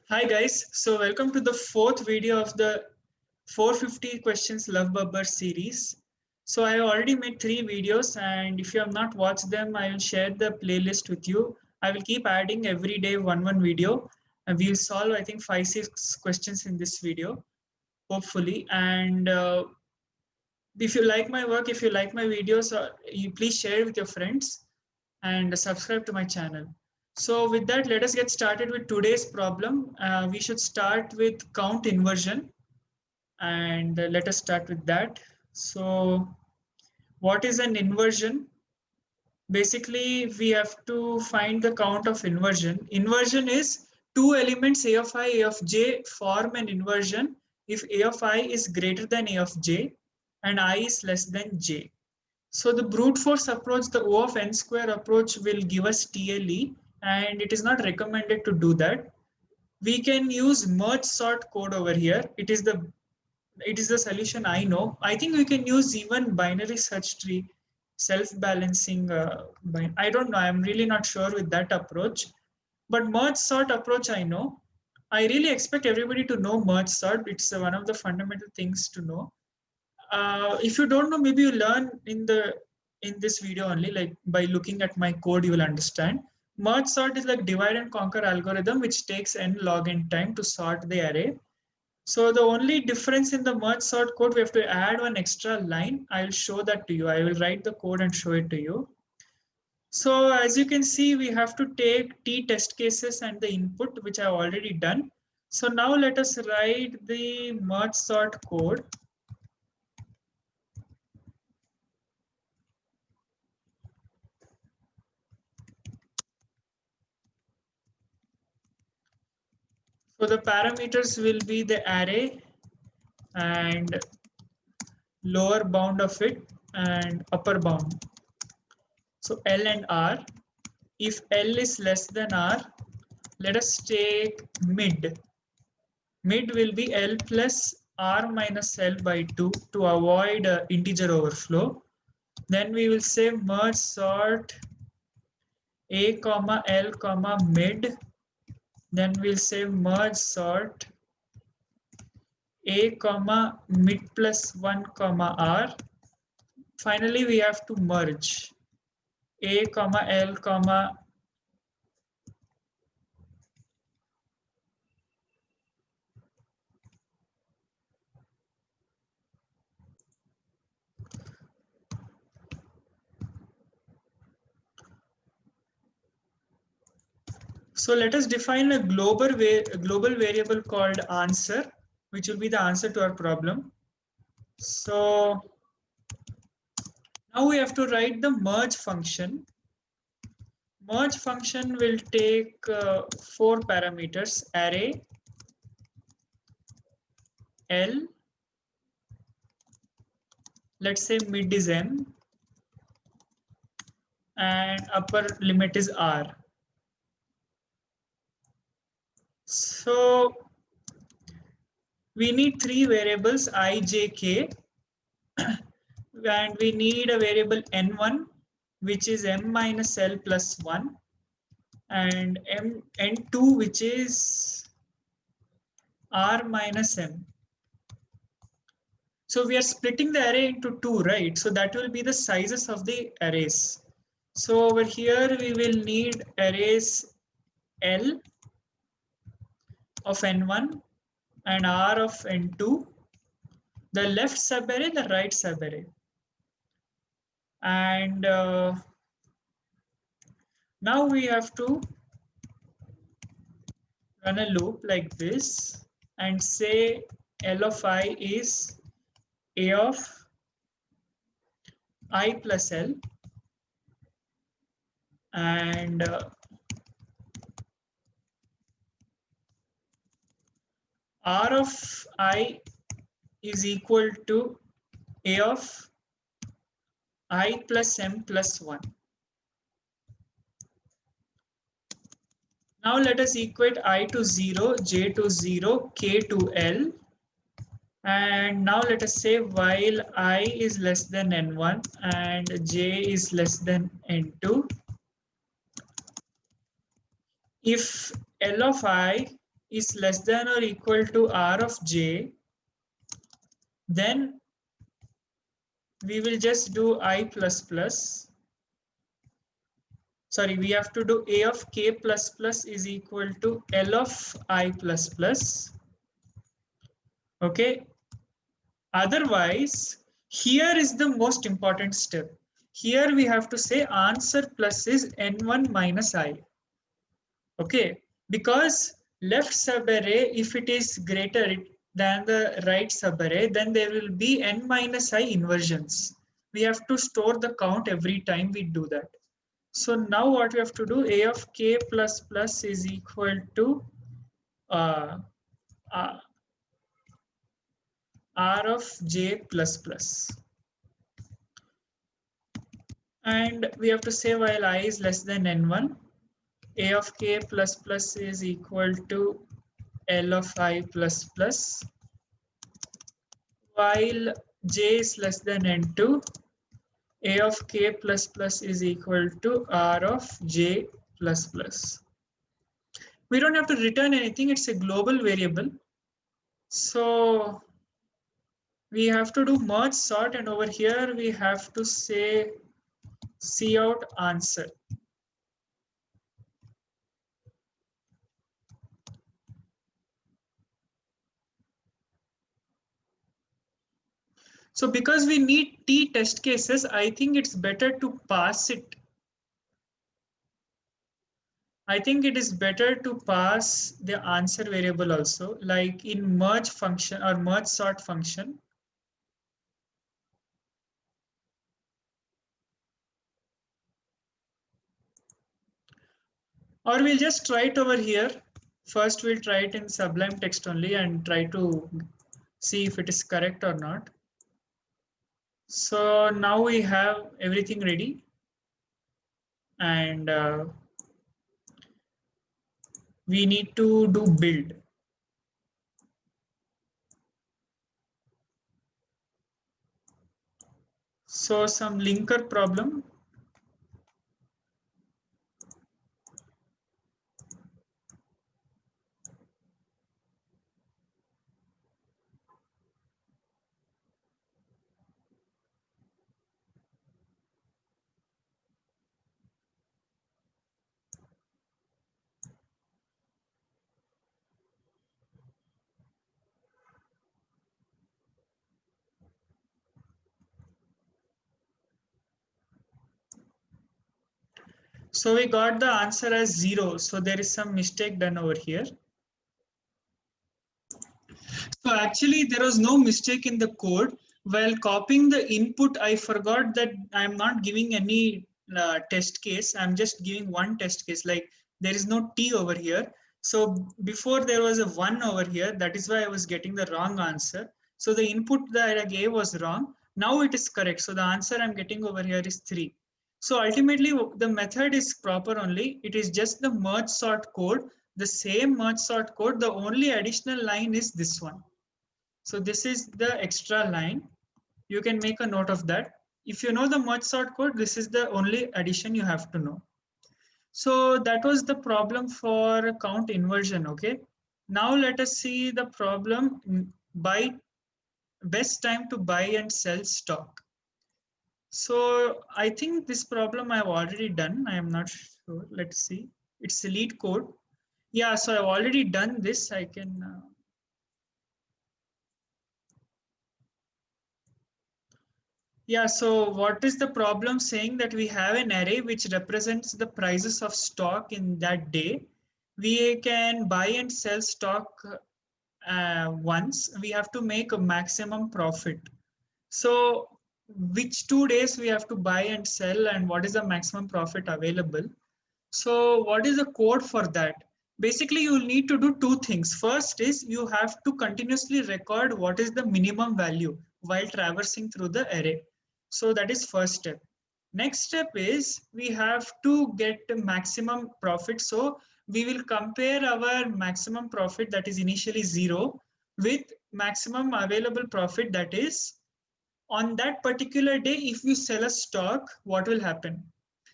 Hi guys, so welcome to the fourth video of the 450 questions Love Bubber series. So I already made 3 videos, and if you have not watched them, I will share the playlist with you. I will keep adding every day one video, and we'll solve I think 5-6 questions in this video, hopefully. And if you like my work, if you like my videos, you please share it with your friends and subscribe to my channel. So with that, let us get started with today's problem. We should start with count inversion, and let us start with that. So what is an inversion? Basically, we have to find the count of inversion. Inversion is two elements A of I, A of j form an inversion if A of I is greater than A of j and I is less than j. So the brute force approach, the O of n square approach, will give us TLE, and it is not recommended to do that. We can use merge sort code over here. It is the solution I know. I think we can use even binary search tree, self-balancing. I don't know. I'm really not sure with that approach. But merge sort approach I know. I really expect everybody to know merge sort. It's one of the fundamental things to know. If you don't know, maybe you learn in this video only, like by looking at my code you will understand. Merge sort is like divide and conquer algorithm which takes n log n time to sort the array. So the only difference in the merge sort code, we have to add one extra line. I'll show that to you. I will write the code and show it to you. So as you can see, we have to take t test cases and the input, which I've already done. So now let us write the merge sort code. So the parameters will be the array and lower bound of it and upper bound. So L and R. If L is less than R, let us take mid. Mid will be L plus R minus L by 2 to avoid integer overflow. Then we will say merge sort A comma L comma mid. Then we'll say merge sort A comma mid plus 1 comma R. Finally, we have to merge A comma L comma So let us define a global variable called answer, which will be the answer to our problem. So now we have to write the merge function. Merge function will take 4 parameters: array, L, let's say mid is M, and upper limit is R. So we need 3 variables I, j, k, and we need a variable n1, which is m minus L plus 1, and n2, which is R minus M. So we are splitting the array into 2, right? So that will be the sizes of the arrays. So over here, we will need arrays L of n1 and R of n2, the left subarray, the right subarray. And now we have to run a loop like this and say L of I is A of I plus L, and R of I is equal to A of I plus M plus 1. Now let us equate I to 0, J to 0, K to L. And now let us say while I is less than N1 and J is less than N2, if L of I is less than or equal to R of J, then we will just do I plus plus. Sorry, we have to do A of K plus plus is equal to L of I plus plus. Okay. Otherwise, here is the most important step. Here we have to say answer plus is N1 minus I. Okay, because left subarray, if it is greater than the right subarray, then there will be n minus I inversions. We have to store the count every time we do that. So now what we have to do, A of K plus plus is equal to uh, uh, R of J plus plus. And we have to say while I is less than N1, A of K plus plus is equal to L of I plus plus, while J is less than N2, A of K plus plus is equal to R of J plus plus. We don't have to return anything, it's a global variable. So we have to do merge sort, and over here we have to say cout answer. So because we need T test cases, I think it's better to pass it. I think it is better to pass the answer variable also, like in merge function or merge sort function. Or we'll just try it over here. First, we'll try it in Sublime Text only and try to see if it is correct or not. So now we have everything ready. And we need to do build. So some linker problem. So we got the answer as 0. So there is some mistake done over here. So actually there was no mistake in the code. While copying the input, I forgot that I'm not giving any test case. I'm just giving one test case, like there is no T over here. So before there was a 1 over here. That is why I was getting the wrong answer. So the input that I gave was wrong. Now it is correct. So the answer I'm getting over here is 3. So ultimately the method is proper only. It is just the merge sort code, the same merge sort code. The only additional line is this one. So this is the extra line. You can make a note of that. If you know the merge sort code, this is the only addition you have to know. So that was the problem for count inversion. Okay. Now let us see the problem by best time to buy and sell stock. So I think this problem I've already done. I am not sure. Let's see. It's the lead code. Yeah, so I've already done this. I can. Yeah, so what is the problem saying that we have an array which represents the prices of stock in that day. We can buy and sell stock once. We have to make a maximum profit. So which 2 days we have to buy and sell, and what is the maximum profit available? So what is the code for that? Basically, you will need to do 2 things. First is you have to continuously record what is the minimum value while traversing through the array. So that is first step. Next step is we have to get the maximum profit. So we will compare our maximum profit that is initially 0 with maximum available profit, that is on that particular day. If you sell a stock, what will happen?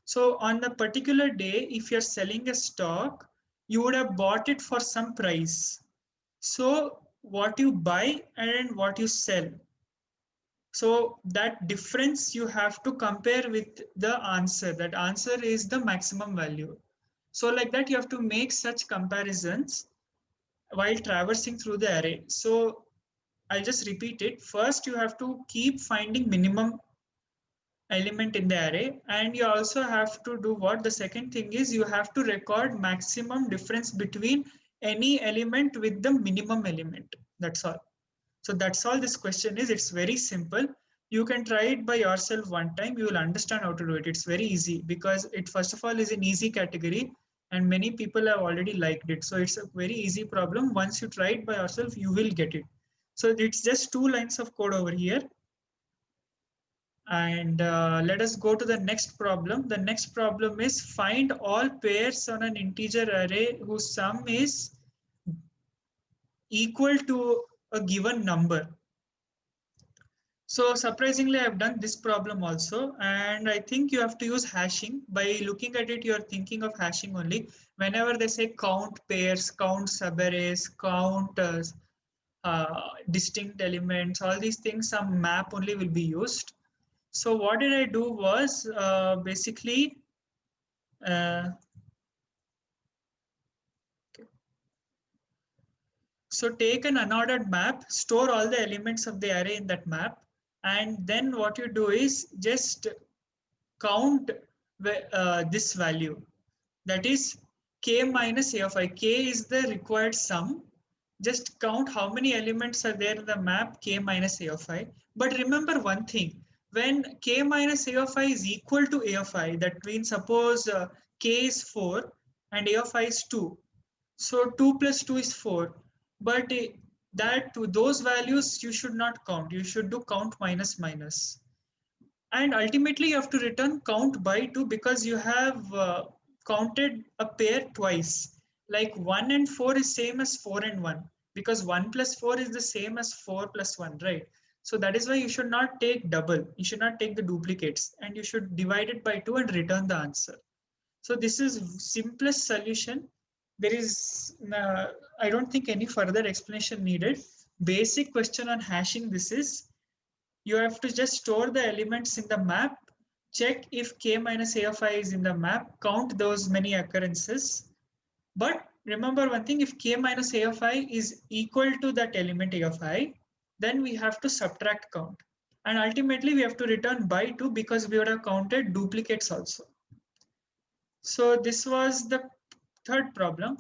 So on a particular day, if you're selling a stock, you would have bought it for some price. So what you buy and what you sell, so that difference you have to compare with the answer. That answer is the maximum value. So like that, you have to make such comparisons while traversing through the array. So I'll just repeat it. First, you have to keep finding minimum element in the array, and you also have to do what? The second thing is you have to record maximum difference between any element with the minimum element. That's all. So that's all this question is. It's very simple. You can try it by yourself one time. You will understand how to do it. It's very easy because it first of all is an easy category and many people have already liked it. So it's a very easy problem. Once you try it by yourself, you will get it. So it's just 2 lines of code over here. And let us go to the next problem. The next problem is find all pairs on an integer array whose sum is equal to a given number. So surprisingly, I've done this problem also, and I think you have to use hashing. By looking at it, you're thinking of hashing only. Whenever they say count pairs, count subarrays, count distinct elements, all these things, some map only will be used. So what did I do was basically, so take an unordered map, store all the elements of the array in that map, and then what you do is just count this value, that is k minus a of I. K is the required sum. Just count how many elements are there in the map k minus a of I. But remember one thing, when k minus a of I is equal to a of I, that means suppose k is 4 and a of I is 2. So 2 plus 2 is 4. But that those values you should not count. You should do count minus minus. And ultimately you have to return count by 2 because you have counted a pair twice. Like 1 and 4 is same as 4 and 1 because 1 plus 4 is the same as 4 plus 1, right? So that is why you should not take double. You should not take the duplicates and you should divide it by 2 and return the answer. So this is simplest solution. There is, I don't think any further explanation needed. Basic question on hashing this is, you have to just store the elements in the map, check if k minus a of I is in the map, count those many occurrences. But remember one thing, if k minus a of I is equal to that element a of I, then we have to subtract count. And ultimately we have to return by 2 because we would have counted duplicates also. So this was the third problem.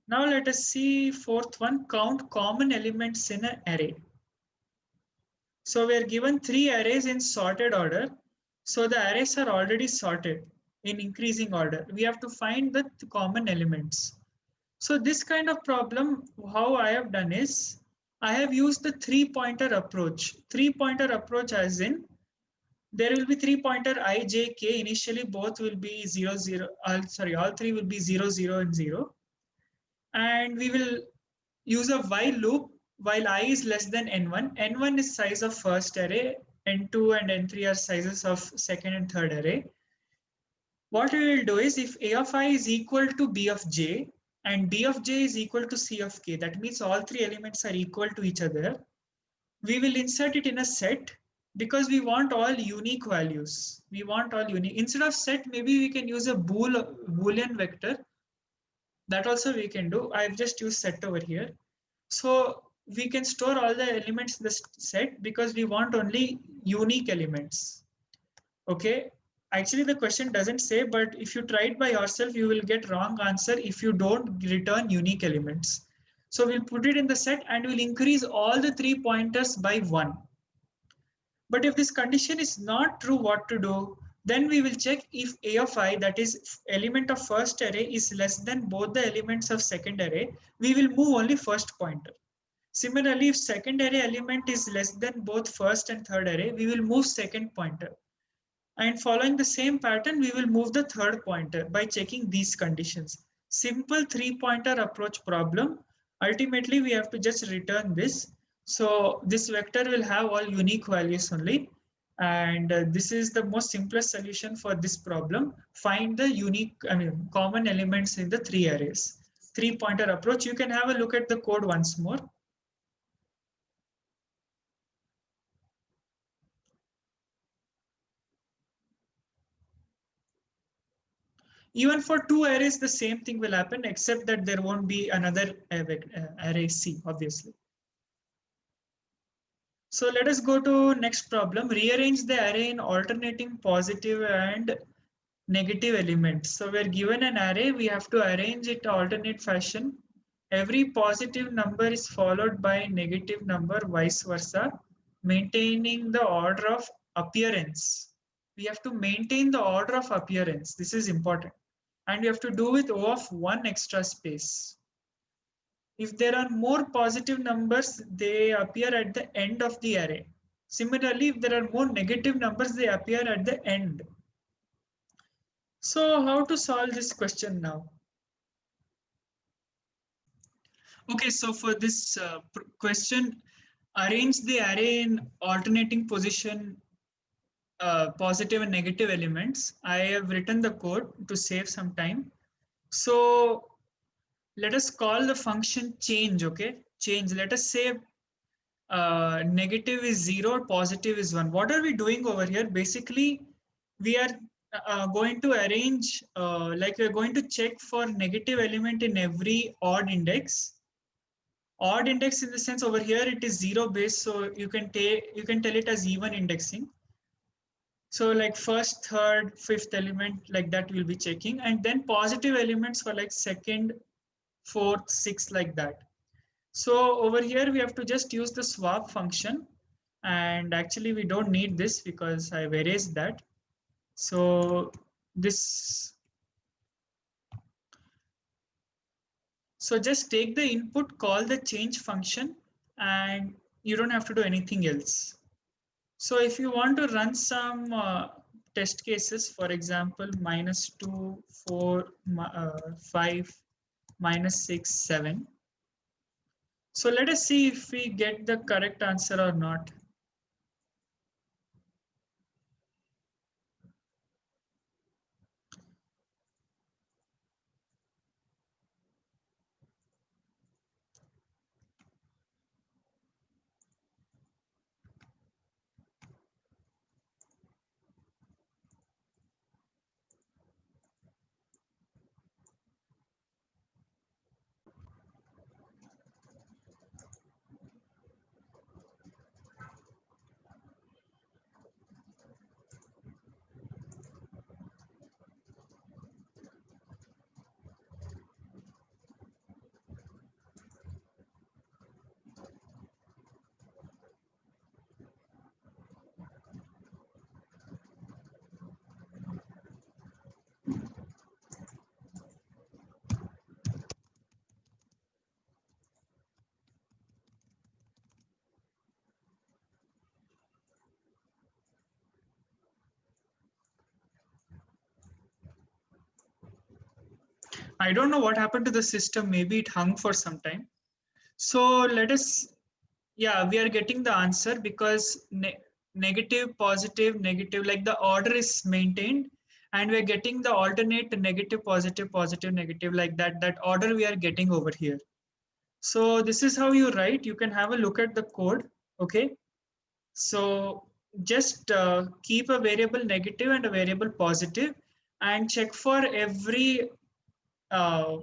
Now let us see fourth one, count common elements in an array. So we are given 3 arrays in sorted order. So the arrays are already sorted in increasing order. We have to find the common elements. So this kind of problem, how I have done is, I have used the 3-pointer approach. 3-pointer approach as in, there will be 3-pointer I, j, k. Initially both will be 0, 0. All 3 will be 0, 0 and 0. And we will use a while loop while I is less than n1. N1 is size of first array, n2 and n3 are sizes of second and third array. What we will do is, if a of I is equal to b of j and b of j is equal to c of k, that means all 3 elements are equal to each other, we will insert it in a set because we want all unique values. We want all unique. Instead of set, maybe we can use a Boolean vector. That also we can do. I've just used set over here. So we can store all the elements in the set because we want only unique elements. Okay. Actually, the question doesn't say, but if you try it by yourself, you will get wrong answer if you don't return unique elements. So we'll put it in the set and we'll increase all the 3 pointers by 1. But if this condition is not true, what to do? Then we will check if a of I, that is element of first array, is less than both the elements of second array. We will move only first pointer. Similarly, if second array element is less than both first and third array, we will move second pointer. And following the same pattern, we will move the third pointer by checking these conditions. Simple 3-pointer approach problem. Ultimately, we have to just return this. So this vector will have all unique values only. And this is the most simplest solution for this problem. Find the common elements in the three arrays. Three-pointer approach. You can have a look at the code once more. Even for two arrays, the same thing will happen, except that there won't be another array C, obviously. So let us go to next problem. Rearrange the array in alternating positive and negative elements. So we're given an array, we have to arrange it alternate fashion. Every positive number is followed by a negative number, vice versa, maintaining the order of appearance. We have to maintain the order of appearance. This is important. And we have to do with O of one extra space. If there are more positive numbers, they appear at the end of the array. Similarly, if there are more negative numbers, they appear at the end. So how to solve this question now? Okay, so for this question, arrange the array in alternating position, positive and negative elements. I have written the code to save some time. So let us call the function change, okay? Change, let us say negative is 0, positive is 1. What are we doing over here? Basically, we are going to arrange, like we're going to check for negative element in every odd index. Odd index in the sense over here it is 0 base, so you can tell it as even indexing. So like first, third, fifth element, like that we'll be checking, and then positive elements for like second, fourth, sixth, like that. So over here we have to just use the swap function, and actually we don't need this because I've erased that. So this, so just take the input, call the change function, and you don't have to do anything else. So if you want to run some test cases, for example, -2, 4, 5, -6, 7. So let us see if we get the correct answer or not. I don't know what happened to the system. Maybe it hung for some time. So let us, yeah, we are getting the answer because negative, positive, negative, like the order is maintained, and we're getting the alternate negative, positive, positive, negative, like that order we are getting over here. So this is how you write. You can have a look at the code, okay? So just keep a variable negative and a variable positive, and check for every uh,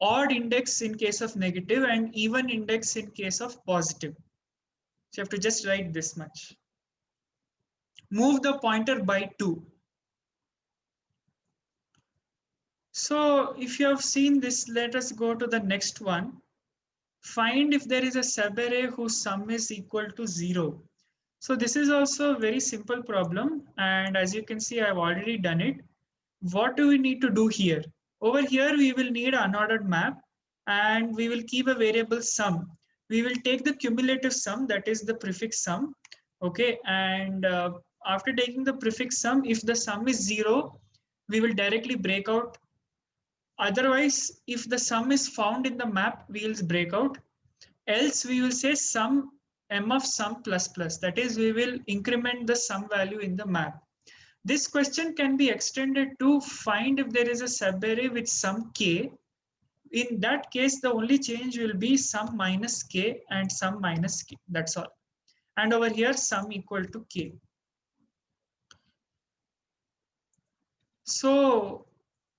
odd index in case of negative and even index in case of positive. So you have to just write this much. Move the pointer by 2. So if you have seen this, let us go to the next one. Find if there is a subarray whose sum is equal to 0. So this is also a very simple problem, and as you can see, I've already done it. What do we need to do here? Over here, we will need an unordered map, and we will keep a variable sum. We will take the cumulative sum, that is the prefix sum, okay? And after taking the prefix sum, if the sum is 0, we will directly break out. Otherwise, if the sum is found in the map, we will break out. Else, we will say sum m of sum plus plus. That is, we will increment the sum value in the map. This question can be extended to find if there is a subarray with sum k. In that case, the only change will be sum minus k and sum minus k. That's all. And over here, sum equal to k. So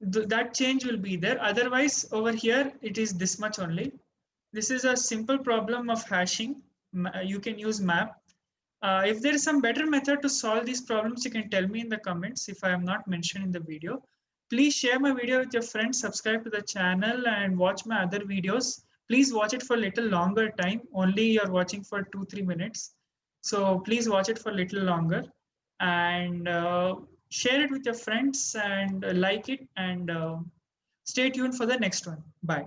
that change will be there. Otherwise, over here, it is this much only. This is a simple problem of hashing. You can use map. If there is some better method to solve these problems, you can tell me in the comments if I am not mentioned in the video. Please share my video with your friends, subscribe to the channel and watch my other videos. Please watch it for a little longer time. Only you're watching for 2-3 minutes. So please watch it for a little longer and share it with your friends and like it and stay tuned for the next one. Bye.